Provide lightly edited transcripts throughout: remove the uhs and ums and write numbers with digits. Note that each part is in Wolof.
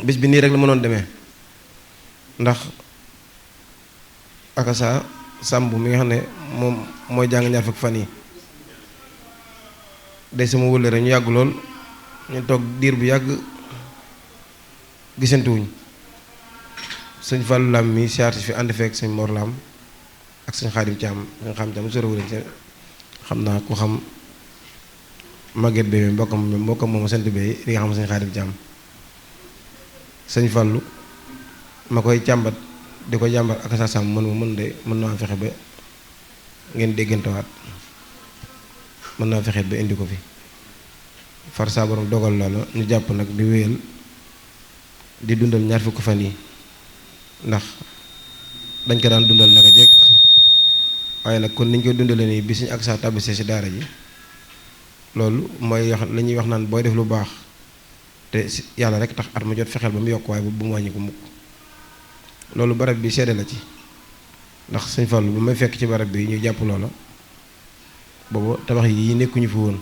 bis bi nii rek la mënoon demee ndax akasa sàmb mi nga xam ne moom mooy jàng ñaar fukki fan yi day sama wëllëre ñu yàgg lool ñu toog diir bu yàgg gisantuwuñ sëñ Fallou Lam mi siyaar fi ànd fekk sëñ Mor Lam ak sëñ Xaadim Caam nga xam tam sorowuñ xam naa ku xam Maguette Bébé mbokkam moom sant Bébé li nga xam sëñ Xaadim Caam sëñ Fallou ma koy càmbat di ko jàmbat ak sa sàmm mën naa fexe ba ngeen déggantewaat mën naa fexe ba indi ko fi far saa borom dogal loola ñu jàpp nag di wéyal di dundal ñaar fukki fan yi ndax dañ ko daan dundal naka jekk waaye nag kon niñ koy dundale nii bi suñu ak saa tabbisee ci daara ji loolu mooy wax la ñuy wax naan booy def lu baax te yàlla rek tax at ma jot fexeel ba mu yokk waaye bu mu wàññi ko mukk loolu barab bi seede la ci ndax sëñ Fallu ba may fekk ci barab bi ñu jàpp loola boobu tabax yi nekkuñu fi woon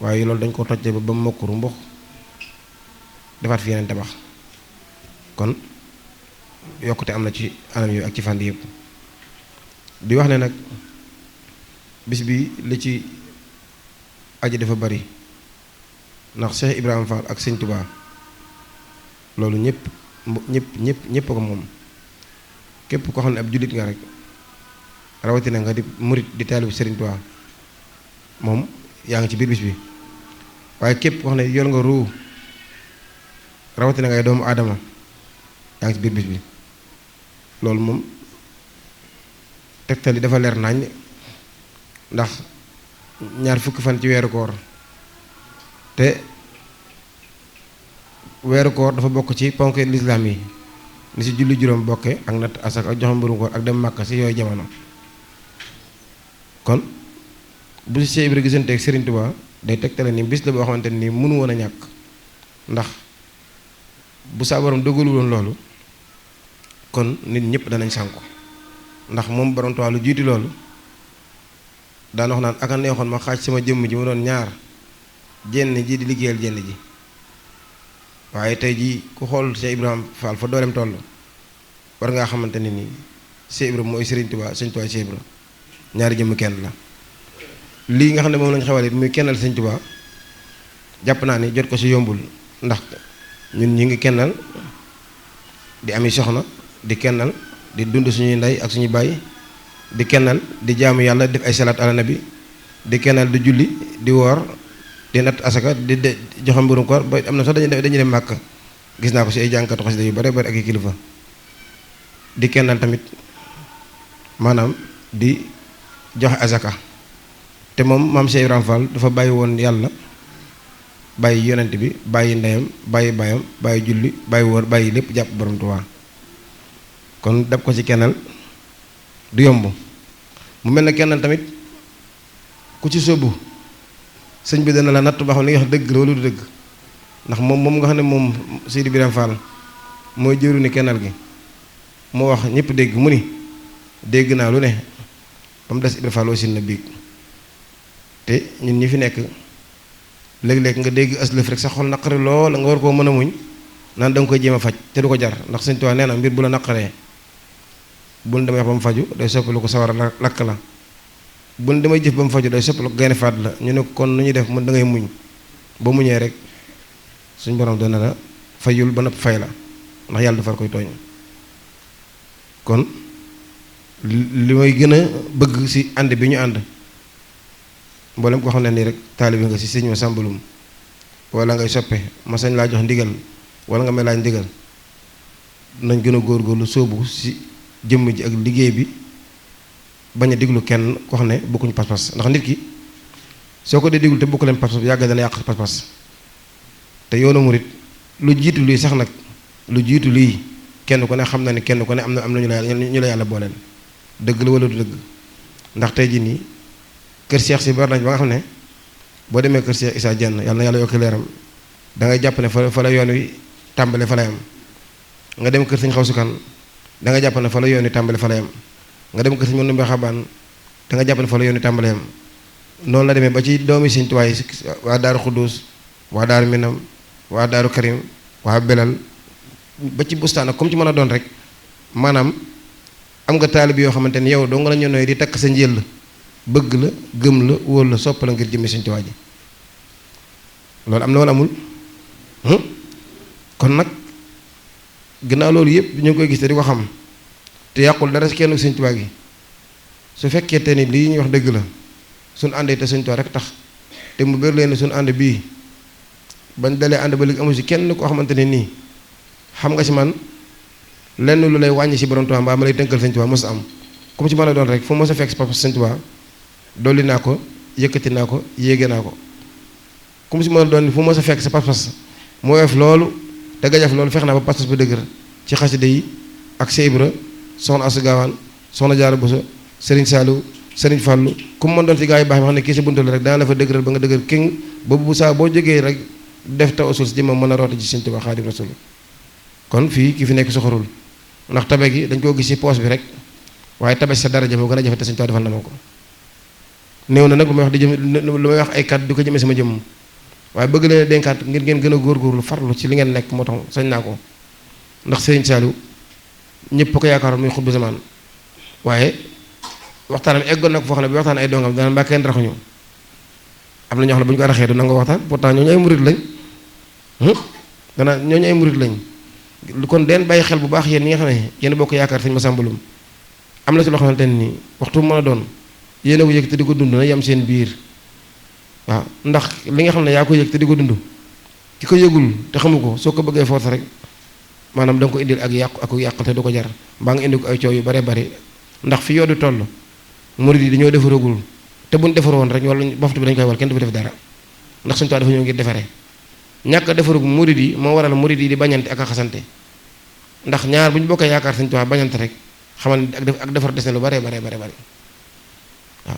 waaye loolu dañ ko tojte ba mu mokkuru mbox defaat fi yeneen tabax kon yokkute am na ci anam yooyu ak ci fànn yëpp di wax ne nag bis bi li ci aji dafa bari ndax Cheikh Ibrahima Fall ak sëñ Touba loolu ñëpp ko moom képp koo xam ne ab jullit nga rek rawatina nga di murit di taalibu Sëriñ Touba moom yaa ngi ci biir bis bi waaye képp koo xam ne yor nga ruu rawatina ngay doomu aadama yaa ngi ci biir bis bi loolu moom tegtal yi dafa leer nañ ndax ñaar fukki fan ci weeru koor te weeru koor dafa bokk ci ponk lislaam yi ni si julli juróom bokke ak natt asak ak joxe mbirum koor ak dem màkk si yooyu jamono kon bu si Cheikh Ibra gisante ak Serigne Touba day tegtale ni bis la boo xamante ni mënu woon a ñàkk ndax bu saa borom dogalu woon loolu kon nit ñëpp danañ sànku ndax moom borom Touba lu jiitu loolu daan wax naan aka neexoon ma xaaj sama jëmm ji ma doon ñaar jenn ji di liggéeyal jenn ji waaye tey jii ku xool Cheikh Ibrahima Fall fa dooleem toll war ngaa xamante ne nii Cheikh Ibrahima mooy Serigne Touba Serigne Touba Cheikh Ibrahima ñaari jëmm kenn la lii nga xam ne moom lañ xewal it muy kennal Serigne Touba jàpp naa ni jot ko si yombul ndax ñun ñi ngi kennal di ami soxna di kennal di dund suñuy ndey ak suñuy baay di kennal di jaamu yàlla def ay salaat ala nabi di kennal di julli di woor di natt asaka di joxe mbirum koor ba am na sax dañuy dem màkk gis naa ko si ay jànkatu xasida yu bare bare ak i kilifa di kennal tamit maanaam di joxe asaka te moom maam Cheikh Ibrahima Fall dafa bàyyi woon yàlla bàyyi yonent bi bàyyi ndeyam bàyyi baayam bàyyi julli bàyyi woor bàyyi lépp jàpp borom Tuubaa kon dab ko ci kennal du yomb mu mel ne kennal tamit ku ci sóobu sëñ bi dana la natt ba xam li nga wax dëgg la wala du dëgg ndax moom nga xam ne moom Seydi Ibrahima Fall mooy jëru ni kennal gi moo wax ñëpp dégg mu ni dégg naa lu ne ba mu des Ibrahima Fall aussi na biig te ñun ñi fi nekk léeg-léeg nga dégg aslëf rek sa xol naqari lool nga war koo mën a muñ naan da nga koy jéem a faj te du ko jar ndax Sëñ Tuubaa nee na mbir bu la naqaree bul demee wax ba mu faju day soppalu ko sawar a lakk la bul demee jëf ba mu faju day soppalu ko gaynde faat la ñu ne kon nu ñuy def mu da ngay muñ ba muñee rek suñ borom dana la fayul ba nopp fay la ndax yàlla dafar koy tooñ kon li may gën a bëgg ci ànd bi ñu ànd mboolem ko xam ne nii rek taalibe nga ci sëñ ma sàmbalum wala ngay soppe ma sañ laa jox ndigal wala nga may laaj ndigal nañ gën a góorgóorlu sóobu ci jëmm ji ak liggéey bi bañ a diglu kenn ko xam ne bokkuñ pas-pas ndax nit ki soo ko dee diglu te bokku leen pas-pas yàgg dana yàq pas-pas te yoonu murit lu jiitu lii sax nag lu jiitu lii kenn ku ne xam na ni kenn ku ne am na ñu la yàlla booleel dëgg la wala du dëgg ndax tey jii nii kër Cheikh si bari nañ ba nga xam ne boo demee kër Cheikh Issa Diène yàlla na yàlla yokk leeram da ngay jàpp ne fa la yoon wi tàmbale fa lay am nga dem kër Sëñ Xawsu Kan da nga jàpp ne fa la yoon wi tàmbale fa lay am nga dem kër Sëñ Mandumbe Xabaan da nga jàpp ne fa la yoon wi tàmbale am noonu la demee ba ci doomi Sëñ Tuubaa waa Daaru Xudduus waa Daaru Minam waa Daaru Karim waa Belal ba ci bustaan ak comme ci mën a doon rek maanaam am nga taalib yoo xamante ni yow doo nga la ñu nooy di takk sa njël bëgg la gëm la wóor la sopp la ngir jëmmi Sëñ Tuubaa ji loolu am na wala amul kon nag ginnaaw loolu yëpp ñu ngi koy gis te di ko xam te yàqul dara si kenn Sëñ Tuubaa gi su fekkee te ni lii ñuy wax dëgg la suñ àndee te Sëñ Tuubaa rek tax te mu bëri leen suñ ànd bii bañ dalee ànd ba léegi amu si kenn koo xamante ne nii xam nga si man lenn lu lay wàññi si borom Tuubaa mbaa ma lay tënkal Sëñ Tuubaa mos am comme ci mën a doon rek fu mos a fekk si papa Sëñ Tuubaa dolli naa ko yëkkati naa ko yéege naa ko comme si mën a doon fu mos a fekk sa pas-pas mu woyof loolu te gajaf loolu fex naa ba pas-pas ba dëgër ci xasida yi ak Cheikh Ibra soxna Asu Gaawaan soxna Jaara Buso Sëriñ Saaliw Sëriñ Fàllu ku mu mën doon ci gaa yi baax mi xam ne kii sa buntu la rek dana la fa dëgëral ba nga dëgër king boobu bu saa boo jógee rek def taw usul si jëmmam mën a rooti ci Sëñ Tuubaa Xaadimu Rasuul kon fii ki fi nekk soxorul ndax tabe gi dañ koo gis ci poos bi rek waaye tabe sa daraja moo gën a jafe te Sëñ Tuubaa defal na ma ko néew na nag lu may wax di jëm lu may wax ay kàddu di ko jëmee sama jëmm waaye bëgg leen dénkaat ngir ngeen gën a góorgóorlu farlu ci li ngeen nekk moo tax sañ naa ko ndax Sëriñ Saaliw ñëpp ko yaakaaroon muy xutbu zamaan waaye waxtaanam eggoon na ko foo xam ne bi waxtaan ay dongam dana mbaa kenn raxuñu am na ñoo xam ne bu ñu ko raxee du nangoo waxtaan pourtant ñooñu ay murit lañ ñooñu ay murit lañ kon den bàyyi xel bu baax yéen ñi nga xam ne yéen bokk yaakaar Sëñ Masamba Loum am na ci loo xamante ne nii waxtu mën a doon yéen a ko yëg te di ko dund na yem seen biir waaw ndax li nga xam ne yaa ko yëg te di ko dund ki ko yëgul te xamu ko soo ko bëggee force rek maanaam da nga ko indil ak yàqu ak yàqal te du ko jar mbaa nga indi ko ay coow yu bare bari ndax fi yoodu toll murid yi dañoo defaragul te buñ defar woon rek wala boftu bi dañ koy wal kenn du fi def dara ndax Sëñ Tuubaa dafa ñëw ngir defaree ñàkk a defarug murid yi moo waral murid yi di bañante ak a xasante ndax ñaar bu ñu bokkee yaakaar Sëñ Tuubaa bañante rek xamal ak defar des na lu bare bare bare bare waaw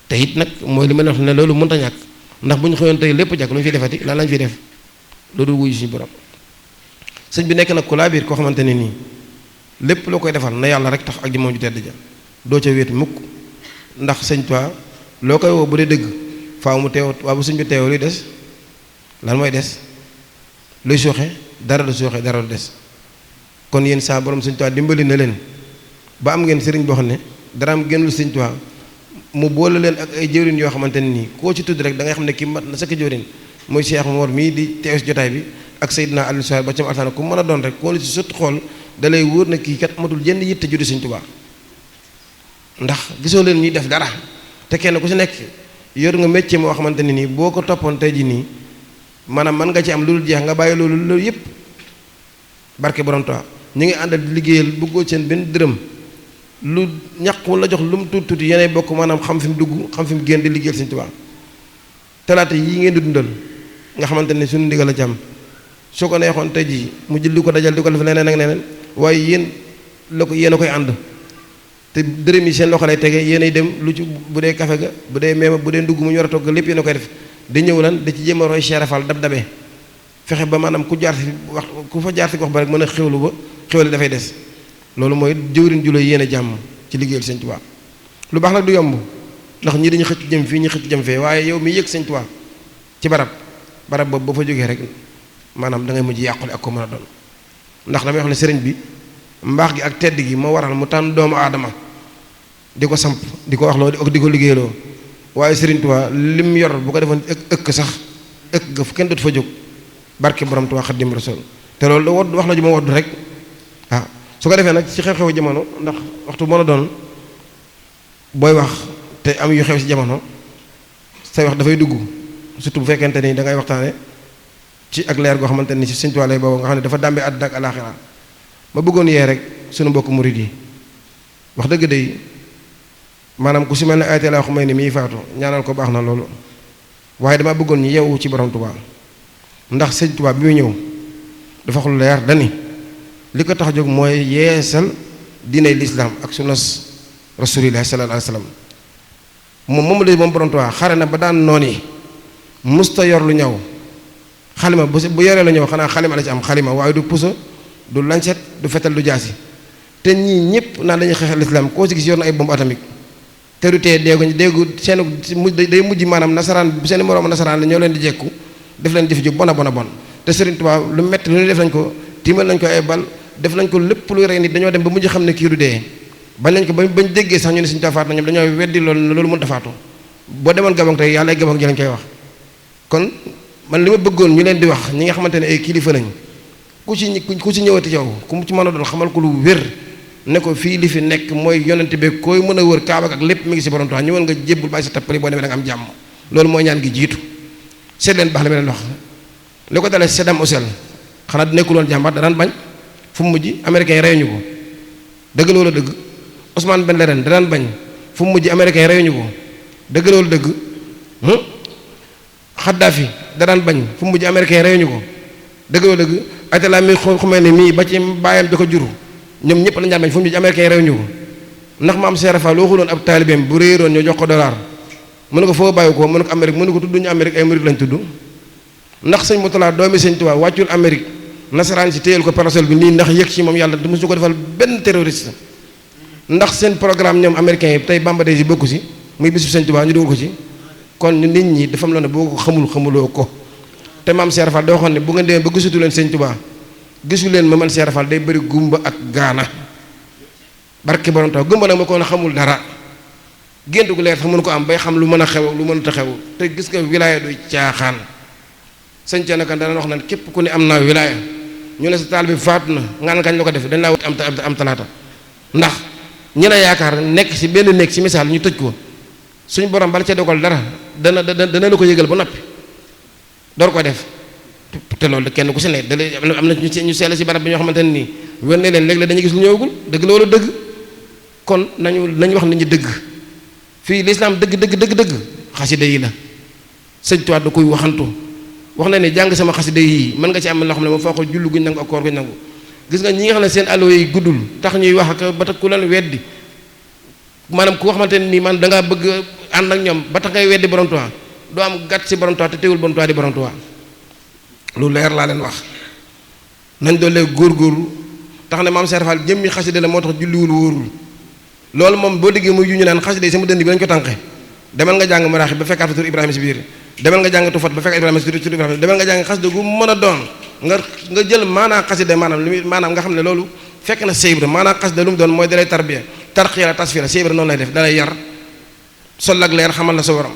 te it nag mooy li ma wax ne loolu mënta ñàkk ndax bu ñu xëyoon tey lépp jàkk lu ñu fiy defati lan lañ fiy def loolu wuyu suñu borom sëñ bi nekk nag ku laa biir koo xamante ne nii lépp loo koy defal na yàlla rek tax ak ji moom ju tedd ja doo ca wéet mukk ndax Sëñ Tuubaa loo koy woo bu dee dëgg faaw mu teew waaw bu sëñ bi teew luy des lan mooy des luy sooxe dara du sooxe dara du des kon yéen saa borom Sëñ Tuubaa dimbali na leen ba am ngeen sëriñ boo xam ne dara am génnul Sëñ Tuubaa mu boole leen ak ay jëwriñ yoo xamante ne nii koo ci tudd rek da ngay xam ne kii mat na sakk jëwriñ muy Cheikh Mor mii di teew si jotaay bi ak Seydina Aliou Sow ba cam altaana ku mën a doon rek koo li si sot xool da lay wóor na kii kat amatul jenn yitte juddi Sëñ Tuubaa ndax gisoo leen ñuy def dara te kenn ku si nekk yor nga métier moo xamante ne nii boo ko toppoon tey ji nii maanaam mën nga ci am lu dul jeex nga bàyyi loolu yépp barke borom Tuubaa ñu ngi àndal di liggéeyal bëggoo seen benn dërëm lu ñaq la jox lu mu tuuti tuuti yeneen bokk maanaam xam fi mu dugg xam fi mu génn di liggéeyal Sëñ Tuubaa talaata yii ngeen di dundal nga xamante ne suñu ndigal la ci am soo ko neexoon tey jii mu jël di ko dajal di ko def leneen ak leneen waaye yéen la ko yéen a koy ànd te dërëm yi seen loxo lay tege yéenay dem lu ci bu dee kafe ga bu dee meema bu dee ndugg mu ñu war a togg lépp yéen a koy def di ñëw lan da ci jéem a roy seerafal dab-dabee fexe ba maanaam ku jaar si wax ku fa jaar si gox ba rek mën a xewlu ba xewlu dafay des loolu mooy jëwriñ ju la yéen a jàmm ci liggéeyal Sëñ Tuubaa lu baax nag du yomb ndax ñi dañu xëcc jëm fii ñu xëcc jëm fee waaye yow mi yëg Sëñ Tuubaa ci barab boobu ba fa jógee rek maanaam da ngay mujj yàqule ak ko mën a doon ndax damay wax ne sëriñ bi mbaax gi ak tedd gi moo waral mu tànn doomu aadama di ko samp di ko wax loo di ko liggéeyloo waaye Sëriñ Tuubaa lim yor bu ko defoon ëkk sax ëkk ga fu kenn dootu fa jóg barke borom Tuubaa Xaadimu Rasuul te loolu da wodd wax la ju ma wodd rek waaw su ko defee nag ci xew-xewu jamono ndax waxtu mën a doon booy wax te am yu xew ci jamono say wax dafay dugg surtout bu fekkente ni da ngay waxtaane ci ak leer goo xamante ni ci Sëñ Tuubaa lay boobu nga xam ne dafa dàmbee àddina ak alaaxira ma bëggoon yee rek suñu mbokk murid yi wax dëgg day maanaam ku si mel ne ayte laa xumay ni miy faatu ñaanal ko baax na loolu waaye dama bëggoon ñu yeewu ci borom Tuubaa ndax Sëñ Tuubaa bi muy ñëw dafa wax lu leer dani li ko tax a jóg mooy yeesal diiney lislaam ak sunnas rasulillahi sallallahu alayhi wa sallam moom la moom borom Tuubaa xare na ba daan noon yi musta yor lu ñaw xalima bu yoree lu ñëw xanaa xalima la ci am xalima waaye du puso du lancet du fetal du jaasi te ñii ñëpp naan dañuy xeexal lislaam koo ci gis yor na ay bombe atomique te du tee déggu seen day mujj maanaam nasaraan bu seen moroom nasaraan la ñoo leen di jekku def leen jëf ju bon a bon a bon te Sëriñ Tuubaa lu metti lu ne def nañ ko tiimal nañ ko ay bal def nañ ko lépp luy rey nit dañoo dem ba mujj xam ne kii du dee bañ nañ ko bañ déggee sax ñu ne Sëñ Tuubaa faatu na ñoom dañoo weddi loolu mënut a faatu boo demoon Gabon tey yàlla ay Gabon ji lañ koy wax. kon man li ma bëggoon ñu leen di wax ñi nga xamante ne ay kilifa nañ ku ci ñëwati yow ku mu ci mën a doon xamal ko lu wér ne ko fii li fi nekk mooy yonent bi koy mën a wër Kaaba ak lépp mi ngi si borom Tuubaa ñëwal nga jébbul bàyyi sa tappali boo demee da nga am jàmm loolu mooy ñaan gi jiitu seet leen baax la ma leen wax li ko dalee Saddam Hussein xanaa nekkuloon jàmbaar da daan bañ fu mu mujj américains yi reyuñu ko dëgg la wala dëgg Ousmane Ben Laden da daan bañ fu mu mujj américains yi reyuñu ko dëgg la wala dëgg Xaddaafi da daan bañ fu mu mujj américains yi reyuñu ko dëgg la wala dëgg Ayatollah mi xumee ne mii ba ci baayam bi ko juru ñoom ñëpp lañu daan bañ fu mu mujj américains yi reyuñu ko ndax maam Cheikh Fall waxuloon ab taalibeem bu réeroon ñoo jox ko dollar mu ne ko foo bàyyi ko mu ne ko Amérique mu ne ko tudd ñu Amérique ay murid lañ tudd ndax sëñ Murtala doomi sëñ Tuubaa wàccul Amérique nasaraan si téyel ko parasol bi nii ndax yëg ci moom yàlla du mosu ko defal benn terroriste ndax seen programme ñoom américains yi tey Bamba Day si bokku si muy bisu sëñ Tuubaa ñu dugal ko ci kon nit ñi dafa am loo ne boo ko xamuloo ko te maam Cheikh Fall da waxoon ne bu ngeen demee ba gisatu leen sëñ Tuubaa gisu leen ma man Cheikh Fall day bëri gumba ak gaana barke borom taw gumba nag ma ko xamul dara gént gu leer sax mënu ko am bay xam lu mën a xew lu mënut a xew te gis nga wilaaya du caaxaan sëñ Thierno Kane dana wax naan képp ku ne am naa wilaaya ñu ne sa taal bi faatu na ngaan kañ la ko def dañ laa wut am talaata ndax ñi la yaakaar nekk ci benn nekk ci misaal ñu tëj ko suñu borom bala ca dogal dara dana la ko yëgal ba noppi door ko def te loolu kenn ku si ne am na ñu seela ci barab bi ñoo xamante ne nii wér ne leen léegi la dañuy gis lu ñëwagul dëgg la wala dëgg kon nañu wax nit ñi dëgg fii lislaam dëgg xasida yi la sëñ Tuubaa da koy waxantu wax na ne jàng sama xasida yi mën nga ci am loo xam ne moom foo ko jullu guñ nangu ak koor guñ nangu gis nga ñi nga xam ne seen allo yi guddul tax ñuy wax ak ba tax ku leen weddi maanaam ku xamante ne nii man dangaa bëgg ànd ak ñoom ba tax ngay weddi borom Tuubaa doo am gàtt si borom Tuubaa te teewul borom Tuubaa di borom Tuubaa lu leer laa leen wax nañ doolee góorgóorlu tax ne maam Cheikh Fall jëmmi xasida la moo tax julliwul wóorul loolu moom boo déggee muy ju ñu naan xasida yi sama dënd bi lañ ko tànqe demal nga jàng maraaxi ba fekkaat fa tur Ibrahima si biir demal nga jàng tufat ba fekk Ibrahima si tur Ibrahima demal nga jàng xasida gu mën a doon nga jël maanaam xasida maanaam li maanaam nga xam ne loolu fekk na Cheikh Ibra maanaam xasida lu mu doon mooy dalay tarbiya tarxiya la tasfiya Cheikh Ibra noonu lay def dalay yar sol ak leer xamal la sa waram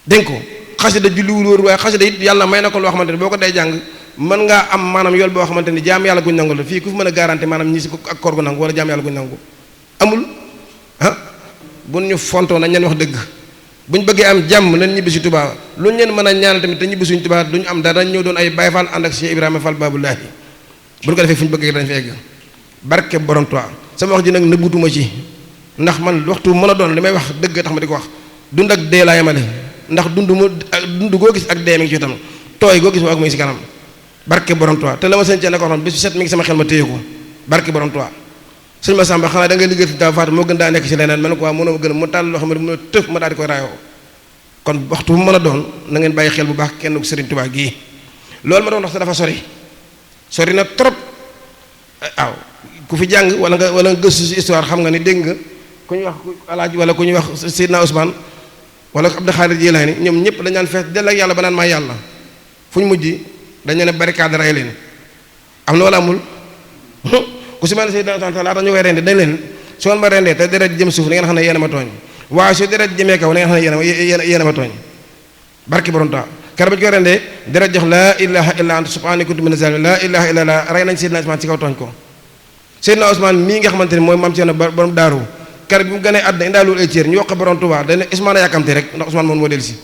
dégg ko xasida julliwul wóor waaye xasida it yàlla may na ko loo xamante ne boo ko day jàng mën ngaa am maanaam yool boo xamante ni jaam yàlla guñ nangu la fii ku fi mën a garanti maanaam ñi si ak koor gu nangu wala jaam yàlla guñ nangu amul bu ñu fontoo nañ leen wax dëgg buñ bëggee am jàmm nañ ñibbi si Tuubaa lu ñu leen mën a ñaanal tamit te ñibbi suñu Tuubaa duñu am dara dañ ñëw doon ay Baay Faal ànd ak Cheikh Ibrahima Fall Baabulaahi bu ñu ko defee fu ñu bëggee dañ fa egg barke borom Tuubaa sama wax ji nag nëbbutuma ci ndax man waxtu mën a doon li may wax dëgg tax ma di ko wax dund ak dee laa yemale ndax dund goo gis ak dee mi ngi ci tam tooy goo gis ak mi ngi si kanam barke borom Tuubaa te la ma sëñ cee ne ko xam bis bu set mi ngi sama xel ma téye ko barke borom Tuubaa sëñ ma Samba xanaa da ngay liggéey fi daa faatu moo gën daa nekk ci leneen man ko waa mënoo ma gën a mu tàll loo xam ne mu tëf ma daal di koy raayoo kon waxtu bu mën a doon na ngeen bàyyi xel bu baax kenn ku Sëriñ Tuubaa gii loolu ma doon wax sa dafa sori na trop waaw ku fi jàng wala nga gëstu si histoire xam nga ni dégg nga ku ñuy wax Alaaji wala ku ñuy wax Seydina Ousmane wala Abdou Khadir Jilaani ñoom ñëpp dañ naan fees dell ak yàlla ba naan maa yàlla fu ñu mujj dañ leen barricade rey leen am na wala amul ku si mel ne Seydina Ousmane laata ñu koy rendee dañ leen su ma rendee te deret jëm suuf da ngeen xam ne yéen a ma tooñ waaye su deret jëmee kaw da ngeen xam ne yéen a ma tooñ barki borom ta kar ba ñu koy rendee deret jox laa ilaha illa anta subhanaka kuntu mina zalimin laa ilaha illa allah rey nañ Seydina Ousmane ci kaw tooñ ko Seydina Ousmane mii nga xamante ne mooy maam Cerno borom daaru kar bi mu gënee àdduna indaalul ay cër ñu wax borom Tuubaa dañ ne Ousmane a yàkkamte rek ndax Ousmane moom moo dellu si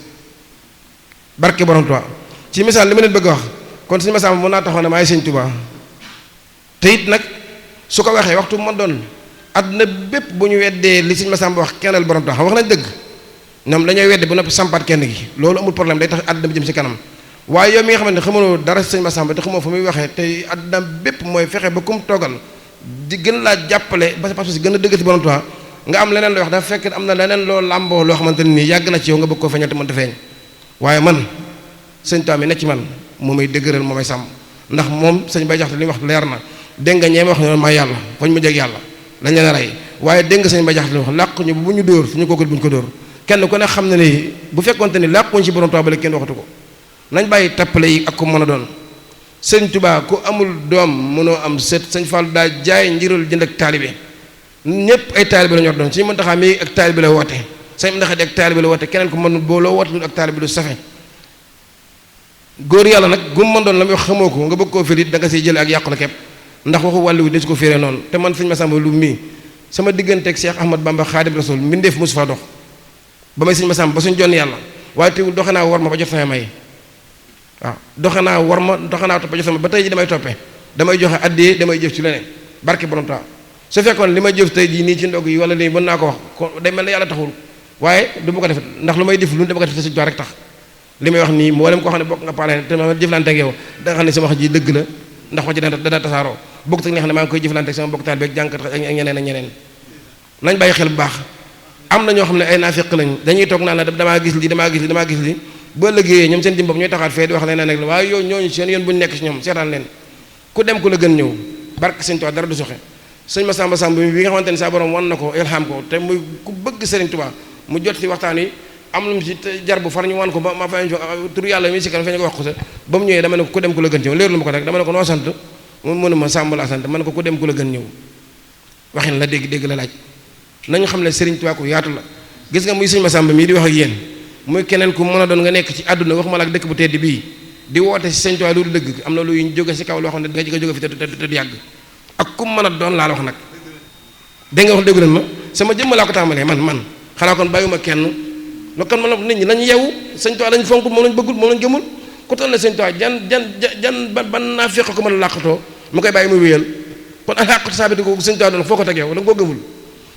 barki borom Tuubaa ci misaal li ma leen bëgg a wax kon suñu masaam mën naa taxaw ne maay Sëñ Tuubaa te it nag su ko waxee waxtu ma doon àdduna bépp bu ñu weddee li Sëñ Masamba wax kennal borom Tuubaa xam wax nañ dëgg ñoom dañooy wedde ba noppi sampaat kenn gi loolu amul problème day tax àdduna bi jëm ci kanam waaye yow mi nga xamante ne xamaloo dara Sëñ Masamba te xamoo fa muy waxee te àdduna bépp mooy fexe ba kum toogal di gën laa jàppale ba parce que gën a dëggati borom Tuubaa nga am leneen loo wax dafa fekk am na leneen loo làmboo loo xamante ne nii yàgg na ci yow nga bëgg koo feeñal te mënta feeñ waaye man Sëñ Tuubaa mi ne ci man moo may dëgëral moo may sàmm ndax moom sëñ Bay Jaxate li wax leer na dégg nga ñeema wax ne maa yàlla fañ mu jeg yàlla lañ leen a rey waaye dégg nga sëñ Bay Jaxate li wax làq ñu bu ñu dóor suñu kookul bu ñu ko dóor kenn ku ne xam ne ni bu fekkonte ni làquñ ci borom Tuubaa ba kenn waxatu ko nañ bàyyi tappale yi ak ko mën a doon sëñ Tuubaa ku amul doom mënoo am sët. sëñ Fallu daa jaay njirul jënd ak taalibe ñëpp ay taalibe la ñor doon suñu Muntaxaa mi ak taalibe la woote sëñ Muntaxaa di ak taalibe la woote keneen ko mën boo loo woote lu ak taalibe du safe góor yàlla nag gum mën doon la muy wax xamoo ko nga bëgg koo firit da nga siy jële ak yàqu la képp ndax waxu wàllu wi des ko firee noonu te man sëñ Massamba Loum mii sama digganteeg Cheikh Ahmad Bamba Xaadim Rasul mbindeef mosu fa dox ba may sëñ Massamba ba suñ jonn yàlla waaye teewul doxe naa war ma ba jot sama may waaw doxe naa war ma doxe naa topp ba jot sama ba tey ji damay toppee damay joxe addiyee damay jëf ci leneen barke borom taa su fekkoon li may jëf tey jii nii ci ndog yi wala lii mën naa ko wax ko day mel ne yàlla taxul waaye du ma ko def ndax lu may def lu dama ko def te Sëñ Tuubaa rek tax li may wax nii mboolem koo xam ne bokk nga paale te ma jëflante ak yow da nga xam ne sama wax ji dëgg la ndax wax ji dana tasaaroo bokk tak ne xam ne maa ngi koy jëflante ak sama bokk taal beeg jànkat ak ñeneen ak ñeneen nañ bàyyi xel bu baax am na ñoo xam ne ay naafiq lañ dañuy toog naan la damaa gis li ba liggéeyee ñoom seen jëm bopp ñooy taxaat fee di wax leneen ak la waaye yow ñooñu seen yoon bu ñu nekk ci ñoom seetaan leen ku dem ku la gën ñëw barke Sëñ Tuubaa dara du soxe sëñ Massamba Samb bi nga xamante ni saa borom wan na ko ilham ko te muy ku bëgg Sëriñ Tuubaa mu jot ci waxtaan yi am lu mu ci jar bu far ñu wan ko ba ma fa tur yàlla mi si kan feeñ ko wax ko sa ba mu ñëwee dama ne ko ku dem ku la gën ñëw léeru lu ma ko rek dama ne ko noo sant mu mënu ma Samb laa sant ma ne ko ku dem ku la gën ñëw waxin la dégg la laaj nañu xam ne Sëriñ Tuubaa ku yaatu la gis nga muy sëñ Massamba mii di wax ak yéen muy keneen ku mën a doon nga nekk ci àdduna waxuma la ak dëkk bu tedd bii di woote si Sëñ Tuubaa lu dëgg am na luy jóge si kaw loo xam ne nga jóge fi te du yàgg ak ku mën a doon laa la wax nag dégg nga wax déggu leen ma sama jëmm laa ko tàmbalee man xanaa kon bàyyuma kenn lo kon man nit ñi lañu yeewu Sëñ Tuubaa lañ fonk moom lañ bëggul moom lañ gëmul ku toll ne Sëñ Tuubaa jan ban naa fekk ko mën a làqatoo mu koy bàyyi muy wéyal kon alxaqatu saabiti ko Sëñ Tuubaa doon foo ko teg yow da nga koo gëmul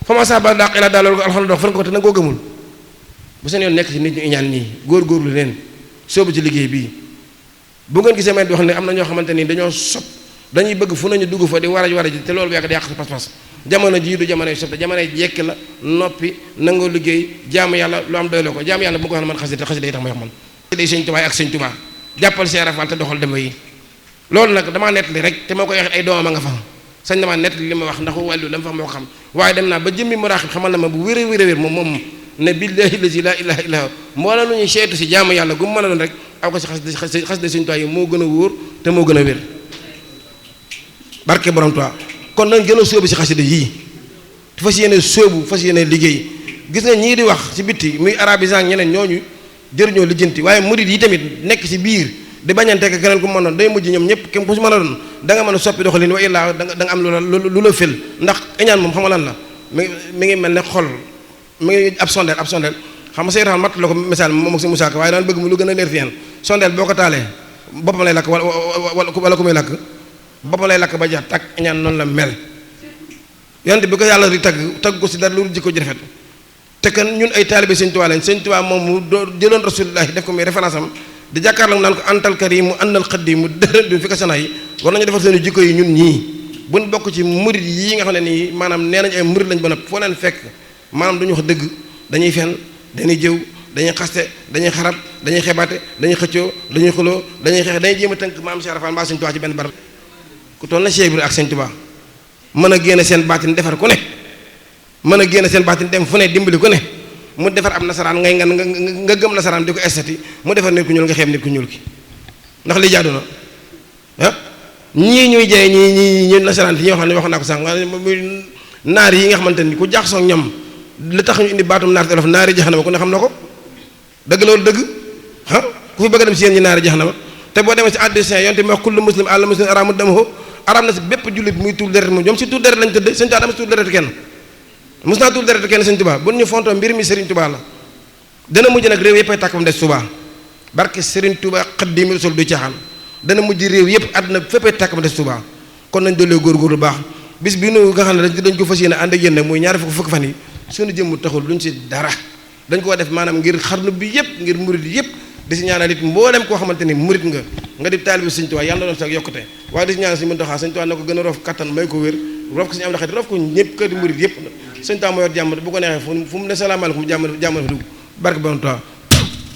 fama saba daq ila daal loolu alxamdu dox fan ko te da nga koo gëmul bu seen yoon nekk ci nit ñu iñaan nii góorgóorlu leen soobu ci liggéey bii bu ngeen gisee may di wax ne am na ñoo xamante ni dañoo sob dañuy bëgg fu nañu dugg fa di war a ji te loolu bu yàgg di yàq sa pas-pas jamono jii du jamonoy sob te jamonoy jekk la noppi nangoo liggéey jaamu yàlla lu am doyloo ko jaamu yàlla bu ko wax ne man xasida yi tax may wax man day Sëñ Tuubaa ak Sëñ Tuubaa jàppal Seex Rafal te doxal dema yi loolu nag damaa nettali rek te moo koy wax ay doomam a nga fa sañ damaa nettali li ma wax ndax wàllu la ma fa moo ko xam waaye dem naa ba jëmmi muraaxib xamal na ma bu wér moom ne billahi lazi la ilaha illa huwa moo la lu ñuy seetu si jaamu yàlla gu mu mën a doon rek aw ko si xasida Sëñ Tuubaa yi moo gën a wóor te moo gën a wér barke borom Tuubaa kon nañ gën a sóobu si xasida yii fas yéene sóobu fas yéene liggéey gis nga ñii di wax ci bitti muy arabisant ñeneen ñooñu jëriñoo lijjanti waaye murid yi tamit nekk ci biir di bañante ak keneen ku mën doon day mujj ñoom ñëpp kenn ku si mën a doon da nga mën a soppi doxalin wa illaa da nga am lu la fël ndax iñaan moom xam nga lan la mi ngi mel ne xol mi ngi ab sondeel xam nga seytaan mat la ko misaal moom ak si Musaa Ka waaye daan bëgg mu lu gën a leer fi yeen sondeel boo ko taalee boppam lay lakk wala ku muy lakk boppam lay lakk ba jeex tag iñaan noonu la mel yonte bi ko yàlla di tagg ko si dara lu jikko ji rafet te kan ñun ay taalibe Sëñ Tuubaa lañ Sëñ Tuubaa moom mu jëloon Rasulullaahi def ko muy référence am di jàkkaarloo naan ko antal kariim mu àndal xaddiim mu dërën bi fi ko sana yi war nañu defar seen jikko yi ñun ñii buñ bokk ci murid yi nga xam ne nii maanaam nee nañ ay murid lañ ba noppi foo leen fekk maanaam duñu wax dëgg dañuy fen dañuy jëw dañuy xaste dañuy xarab dañuy xebaate dañuy xëccoo dañuy xuloo dañuy xeex dañuy jéem a tënk maam Cheikh Rafal mbaa Sëñ Tuubaa ci benn barab ku toll na Cheikh Ibra ak Sëñ Tuubaa mën a génne seen baatin defar ku ne mën a génne seen baatin dem fu ne dimbali ku ne mu defar ab nasaraan ngay nga gëm nasaraan di ko estati mu defar nit ku ñuul nga xeeb nit ku ñuul ki ndax li jaadu na ah ñii ñuy jaay ñii nasaraan yi ñoo xam ne wax naa ko sànq muy naar yi nga xamante ni ku jaaxasoo ñoom li tax ñu indi baatum naar olof naari jaxanama ku ne xam na ko dëgg loolu dëgg ah ku fi bëgg a dem si yéen ñi naari jaxanama te boo demee si addicien yonte mi wax kullu muslim àlla muslim aramu damahu aram na si bépp jullit muy tuur deret moom ñoom si tuur deret lañ tëdd Sëñ Tuubaa dama si tuur deret kenn mos naa tuur deret kenn Sëñ Tuubaa bu ñu fontoo mbir mi Sëriñ Tuubaa la dana mujj nag réew yëpp ay tàkk ba mu des Tuubaa barke Sëriñ Tuubaa Xaadimu Rasuul du caaxaan dana mujj réew yëpp àdduna fépp ay tàkk ba mu des Tuubaa kon nañ dollee góorgóorlu baax bis bi nu nga xam ne dañ ko fas yéene ànd ak yéen nag muy ñaari fukki fan yi suñu jëmm taxul duñ si dara dañ koo def maanaam ngir xarnu bi yëpp ngir murid yëpp di si ñaanal it mboolem koo xamante ni murid nga di taalibe Sëñ Tuubaa yàlla na doon sax yokkute waaye di si ñaanal si mën doxaa Sëñ Tuubaa na ko gën a roof kattan may ko wér roof ko suñu am la xet roof ko ñëpp kër di murid yëpp Sëñ Tuubaa moo yor jàmm bu ko neexee fu mu ne salaamaaleykum jàmm fa dugg barke Borom Tuubaa